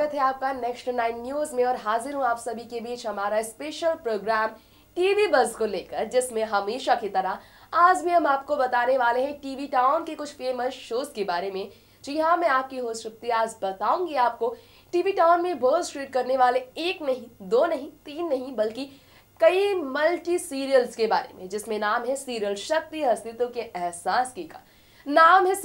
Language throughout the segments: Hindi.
स्वागत है आपका नेक्स्ट 9 न्यूज में और हाजिर हूं आप सभी के बीच हमारा स्पेशल प्रोग्राम टीवी बज़ को लेकर, जिसमें हमेशा की तरह आज भी हम आपको बताने वाले हैं टीवी टाउन के कुछ फेमस शोज के बारे में। जी हाँ, मैं आपकी होस्ट तृप्ति आज बताऊंगी आपको टीवी टाउन में बज़ क्रिएट करने वाले एक नहीं, दो नहीं, तीन नहीं, बल्कि कई मल्टी सीरियल्स के बारे में, जिसमें नाम है सीरियल शक्ति अस्तित्व के एहसास की का नाम है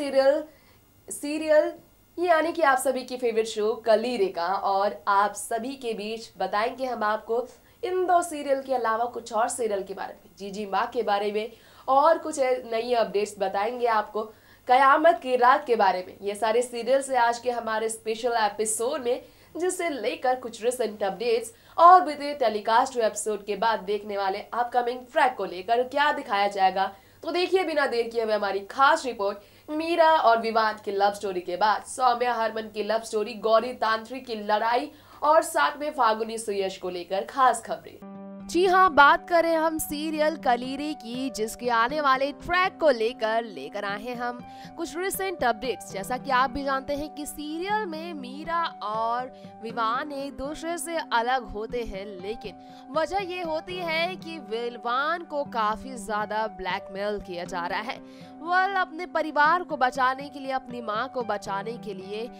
सीरियल यानी कि आप सभी की फेवरेट शो कलीरे का। और आप सभी के बीच बताएंगे हम आपको इन दो सीरियल के अलावा कुछ और सीरियल के बारे में, जी माँ के बारे में, और कुछ नई अपडेट्स बताएंगे आपको कयामत की रात के बारे में। ये सारे सीरियल से आज के हमारे स्पेशल एपिसोड में, जिससे लेकर कुछ रिसेंट अपडेट्स और बीते टेलीकास्ट एपिसोड के बाद देखने वाले अपकमिंग ट्रैक को लेकर क्या दिखाया जाएगा। तो देखिए बिना देर किए हुए हमारी खास रिपोर्ट मीरा और विवान की लव स्टोरी के बाद सौम्या हरमन की लव स्टोरी, गौरी तांत्रिक की लड़ाई और साथ में फागुनी सुयश को लेकर खास खबरें। जी हाँ, बात करें हम सीरियल कलीरे की, जिसके आने वाले ट्रैक को लेकर आए हैं हम कुछ रिसेंट अपडेट्स। जैसा कि आप भी जानते हैं कि सीरियल में मीरा और विवान एक दूसरे से अलग होते हैं, लेकिन वजह ये होती है कि विवान को काफी ज्यादा ब्लैकमेल किया जा रहा है। वह अपने परिवार को बचाने के लिए, अपनी माँ को बचाने के लिए,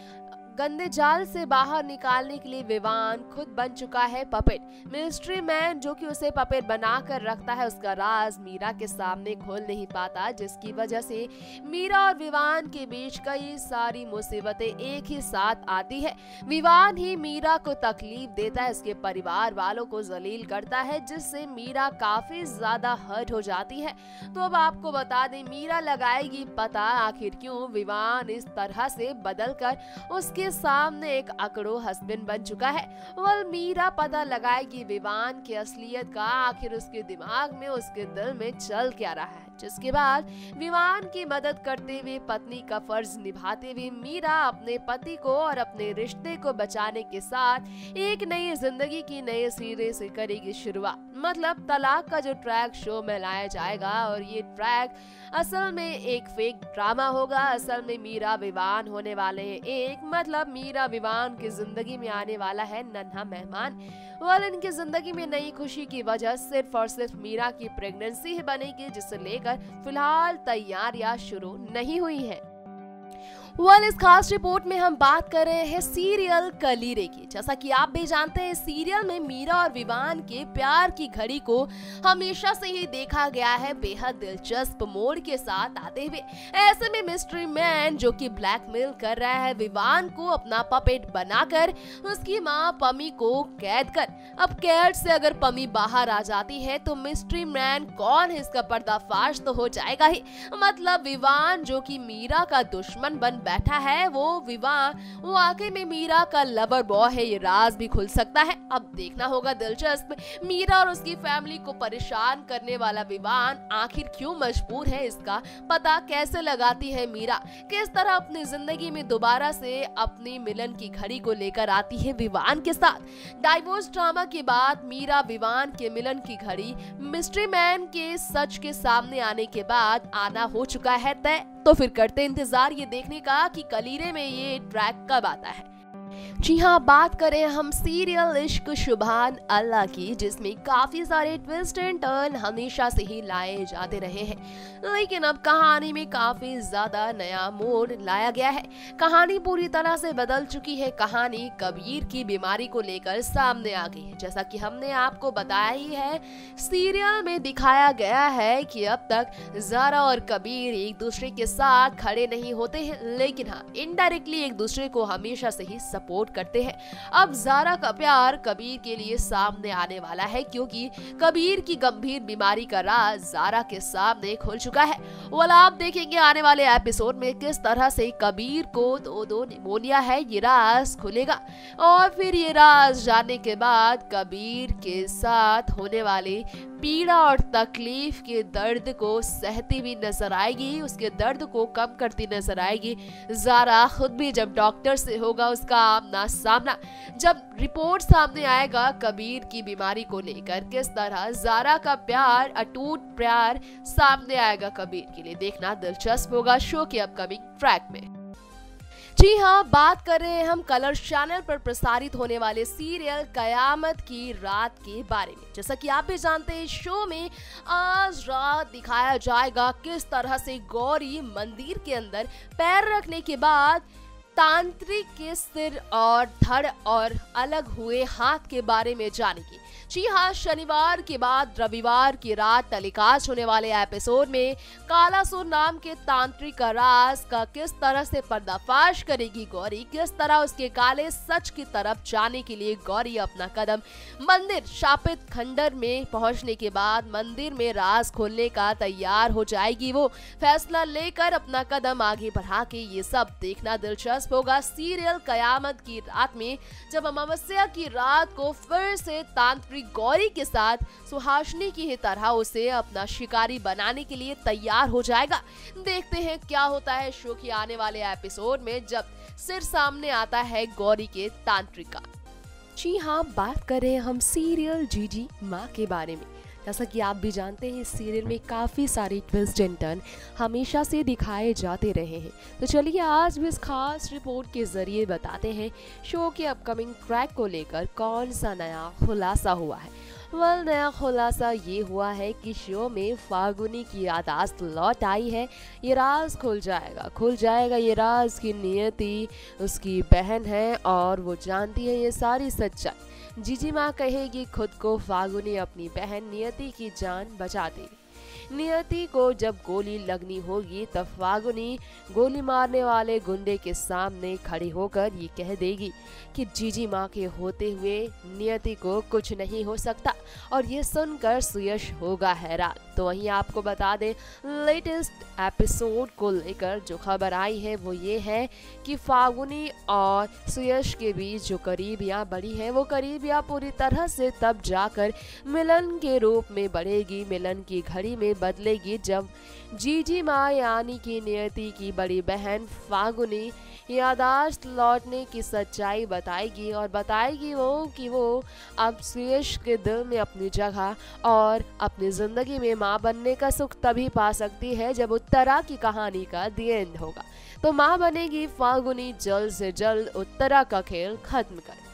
गंदे जाल से बाहर निकालने के लिए विवान खुद बन चुका है पपेट। मिस्ट्री मैन जो कि उसे पपेट बनाकर रखता है, उसका राज मीरा के सामने खोल नहीं पाता, जिसकी वजह से मीरा और विवान के बीच कई सारी मुसीबतें एक ही साथ आती है। विवान ही मीरा को तकलीफ देता है, उसके परिवार वालों को जलील करता है, जिससे मीरा काफी ज्यादा हर्ट हो जाती है। तो अब आपको बता दें, मीरा लगाएगी पता आखिर क्यों विवान इस तरह से बदल कर उसके सामने एक अकड़ो हस्बैंड बन चुका है। वह मीरा पता लगाएगी विवान की असलियत का, आखिर उसके दिमाग में, उसके दिल में चल क्या रहा है। जिसके बाद विवान की मदद करते हुए, पत्नी का फर्ज निभाते हुए मीरा अपने पति को और अपने रिश्ते को बचाने के साथ एक नई जिंदगी की नए सिरे से करेगी शुरुआत। मतलब तलाक का जो ट्रैक शो में लाया जाएगा, और ये ट्रैक असल में एक फेक ड्रामा होगा। असल में मीरा विवान होने वाले हैं एक, मतलब मीरा विवान की जिंदगी में आने वाला है नन्हा मेहमान। वह इनकी जिंदगी में नई खुशी की वजह सिर्फ और सिर्फ मीरा की प्रेगनेंसी ही बनेगी, जिसे लेकर फिलहाल तैयारियां शुरू नहीं हुई है। इस खास रिपोर्ट में हम बात कर रहे हैं सीरियल कलीरे की। जैसा कि आप भी जानते हैं, सीरियल में मीरा और विवान के प्यार की घड़ी को हमेशा से ही देखा गया है बेहद दिलचस्प मोड़ के साथ आते हुए। ऐसे में मिस्ट्री मैन जो कि ब्लैकमेल कर रहा है विवान को अपना पपेट बनाकर उसकी मां पमी को कैद कर, अब कैद से अगर पमी बाहर आ जाती है तो मिस्ट्री मैन कौन है इसका पर्दाफाश तो हो जाएगा ही। मतलब विवान जो कि मीरा का दुश्मन बन बैठा है, वो वाकई में मीरा का लवर बॉय है, ये राज भी खुल सकता है। अब देखना होगा दिलचस्प, मीरा और उसकी फैमिली को परेशान करने वाला विवान आखिर क्यों मजबूर है, इसका पता कैसे लगाती है मीरा। किस तरह अपनी जिंदगी में दोबारा से अपनी मिलन की घड़ी को लेकर आती है विवान के साथ। डाइवोर्स ड्रामा के बाद मीरा विवान के मिलन की घड़ी मिस्ट्री मैन के सच के सामने आने के बाद आना हो चुका है तय। तो फिर करते इंतजार ये देखने का कि कलीरे में ये ट्रैक कब आता है। जी हाँ, बात करें हम सीरियल इश्क शुभान अल्लाह की, जिसमें काफी सारे ट्विस्ट एंड टर्न हमेशा से ही लाए जाते रहे हैं, लेकिन अब कहानी में काफी ज्यादा नया मोड़ लाया गया है। कहानी पूरी तरह से बदल चुकी है। कहानी कबीर की बीमारी को लेकर सामने आ गई है। जैसा कि हमने आपको बताया ही है, सीरियल में दिखाया गया है कि अब तक ज़ारा और कबीर एक दूसरे के साथ खड़े नहीं होते हैं, लेकिन हाँ, इनडायरेक्टली एक दूसरे को हमेशा से ही सपोर्ट करते हैं। अब ज़ारा का प्यार कबीर के लिए सामने आने वाला है, क्योंकि कबीर की गंभीर बीमारी का राज ज़ारा के सामने खुल चुका है। आप देखेंगे आने वाले एपिसोड में किस तरह से कबीर को दो निमोनिया है, ये राज खुलेगा। और फिर ये राज जानने के बाद कबीर के साथ होने वाले पीड़ा और तकलीफ के दर्द को सहती हुई नजर आएगी, उसके दर्द को कम करती नजर आएगी ज़ारा खुद भी। जब डॉक्टर से होगा उसका आमना सामना, जब रिपोर्ट सामने आएगा कबीर की बीमारी को लेकर, किस तरह ज़ारा का प्यार, अटूट प्यार सामने आएगा कबीर के लिए, देखना दिलचस्प होगा शो के अपकमिंग ट्रैक में। जी हाँ, बात कर रहे हैं हम कलर्स चैनल पर प्रसारित होने वाले सीरियल कयामत की रात के बारे में। जैसा कि आप भी जानते हैं, शो में आज रात दिखाया जाएगा किस तरह से गौरी मंदिर के अंदर पैर रखने के बाद तांत्रिक के सिर और धड़ और अलग हुए हाथ के बारे में जानेंगे। जी हाँ, शनिवार के बाद रविवार की रात टेलीकास्ट होने वाले एपिसोड में कालासुर नाम के तांत्रिक का राज का किस तरह से पर्दाफाश करेगी गौरी, किस तरह उसके काले सच की तरफ जाने के लिए गौरी अपना कदम मंदिर शापित खंडर में पहुंचने के बाद मंदिर में राज खोलने का तैयार हो जाएगी। वो फैसला लेकर अपना कदम आगे बढ़ा के, ये सब देखना दिलचस्प होगा सीरियल कयामत की रात में, जब अमावस्या की रात को फिर से तांत्रिक गौरी के साथ सुहासिनी की ही तरह उसे अपना शिकारी बनाने के लिए तैयार हो जाएगा। देखते हैं क्या होता है शो के आने वाले एपिसोड में जब सिर सामने आता है गौरी के तांत्रिक का। जी हाँ, बात करें हम सीरियल जीजी माँ के बारे में। जैसा कि आप भी जानते हैं, इस सीरियल में काफ़ी सारे ट्विस्ट एंड टर्न हमेशा से दिखाए जाते रहे हैं। तो चलिए आज भी इस खास रिपोर्ट के ज़रिए बताते हैं शो के अपकमिंग ट्रैक को लेकर कौन सा नया खुलासा हुआ है। नया खुलासा ये हुआ है कि शो में फागुनी की यादाश्त लौट आई है। ये राज खुल जाएगा ये राज की नियति उसकी बहन है और वो जानती है ये सारी सच्चाई। जीजी माँ कहेगी खुद को फागुनी अपनी बहन नियति की जान बचा देगी। नियति को जब गोली लगनी होगी तब फागुनी गोली मारने वाले गुंडे के सामने खड़ी होकर ये कह देगी कि जीजी माँ के होते हुए नियति को कुछ नहीं हो सकता, और ये सुनकर सुयश होगा हैरान। तो वहीं आपको बता दें, लेटेस्ट एपिसोड को लेकर जो खबर आई है वो ये है कि फागुनी और सुयश के बीच जो करीबियाँ बढ़ी है, वो करीबियाँ पूरी तरह से तब जाकर मिलन के रूप में बढ़ेगी, मिलन की घड़ी में बदलेगी जब जीजी माँ यानी कि नियति की बड़ी बहन फागुनी यादाश्त लौटने की सच्चाई बताएगी, और बताएगी कि वो अब सुयश के दिल में अपनी जगह और अपनी जिंदगी में माँ बनने का सुख तभी पा सकती है जब उत्तरा की कहानी का दी एंड होगा। तो माँ बनेगी फागुनी जल्द से जल्द उत्तरा का खेल खत्म कर।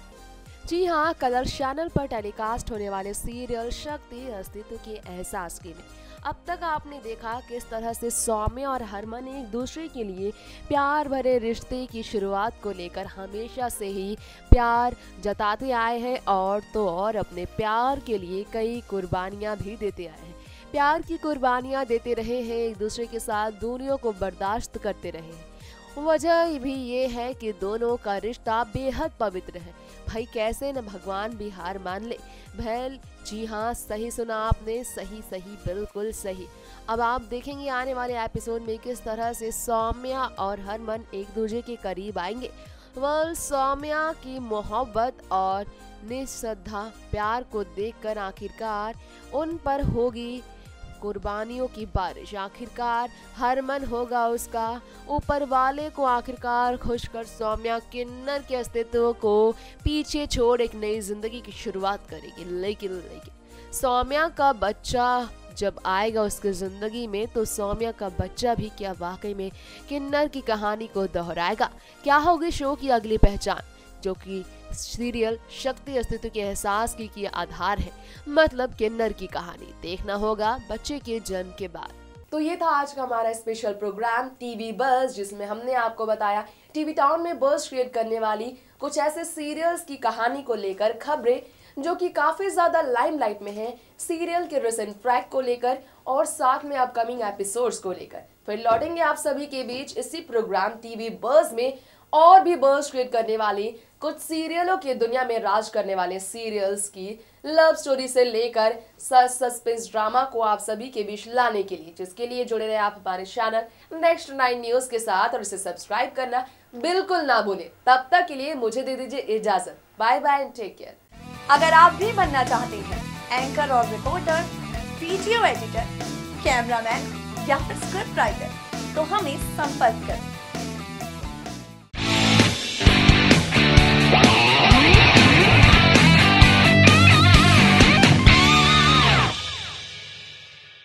जी हाँ, कलर्स चैनल पर टेलीकास्ट होने वाले सीरियल शक्ति अस्तित्व के एहसास के में अब तक आपने देखा किस तरह से सौम्य और हरमन एक दूसरे के लिए प्यार भरे रिश्ते की शुरुआत को लेकर हमेशा से ही प्यार जताते आए हैं, और तो और अपने प्यार के लिए कई कुर्बानियां भी देते आए हैं। प्यार की कुर्बानियां देते रहे हैं, एक दूसरे के साथ दूरियों को बर्दाश्त करते रहे हैं। वजह भी ये है कि दोनों का रिश्ता बेहद पवित्र है। भाई कैसे न भगवान भी हार मान ले। भैल जी हाँ, सही सुना आपने, सही बिल्कुल सही। अब आप देखेंगे आने वाले एपिसोड में किस तरह से सौम्या और हरमन एक दूसरे के करीब आएंगे। सौम्या की मोहब्बत और निस्सद्धा प्यार को देखकर आखिरकार उन पर होगी कुर्बानियों की बारिश। आखिरकार हरमन होगा उसका ऊपर वाले को आखिरकार खुश कर सौम्या किन्नर के अस्तित्व को पीछे छोड़ एक नई जिंदगी की शुरुआत करेगी। लेकिन सौम्या का बच्चा जब आएगा उसकी जिंदगी में, तो सौम्या का बच्चा भी क्या वाकई में किन्नर की कहानी को दोहराएगा? क्या होगी शो की अगली पहचान, जो कि सीरियल शक्ति अस्तित्व के एहसास की आधार है, मतलब किन्नर की कहानी देखना होगा बच्चे के जन्म के बाद। तो ये था आज का हमारा स्पेशल प्रोग्राम टीवी बज़, जिसमें हमने आपको बताया टीवी टाउन में बज़ क्रिएट करने वाली कुछ ऐसे सीरियल्स की कहानी को लेकर खबरें जो कि काफी ज्यादा लाइमलाइट में है, सीरियल के रिसेंट ट्रैक को लेकर और साथ में अपकमिंग एपिसोड्स को लेकर। फिर लौटेंगे आप सभी के बीच इसी प्रोग्राम टीवी बज़ में और भी बज़ क्रिएट करने वाली कुछ सीरियलों की दुनिया में राज करने वाले सीरियल्स की लव स्टोरी से लेकर सस्पेंस ड्रामा को आप सभी के बीच लाने के लिए, जिसके लिए जुड़े रहे आप हमारे चैनल नेक्स्ट 9 न्यूज के साथ, और इसे सब्सक्राइब करना बिल्कुल ना भूलें। तब तक के लिए मुझे दे दीजिए इजाजत। Bye bye and take care. अगर आप भी बनना चाहते हैं एंकर और रिपोर्टर, वीडियो एडिटर, कैमरामैन या फिर स्क्रिप्ट राइटर, तो हमें संपर्क करें।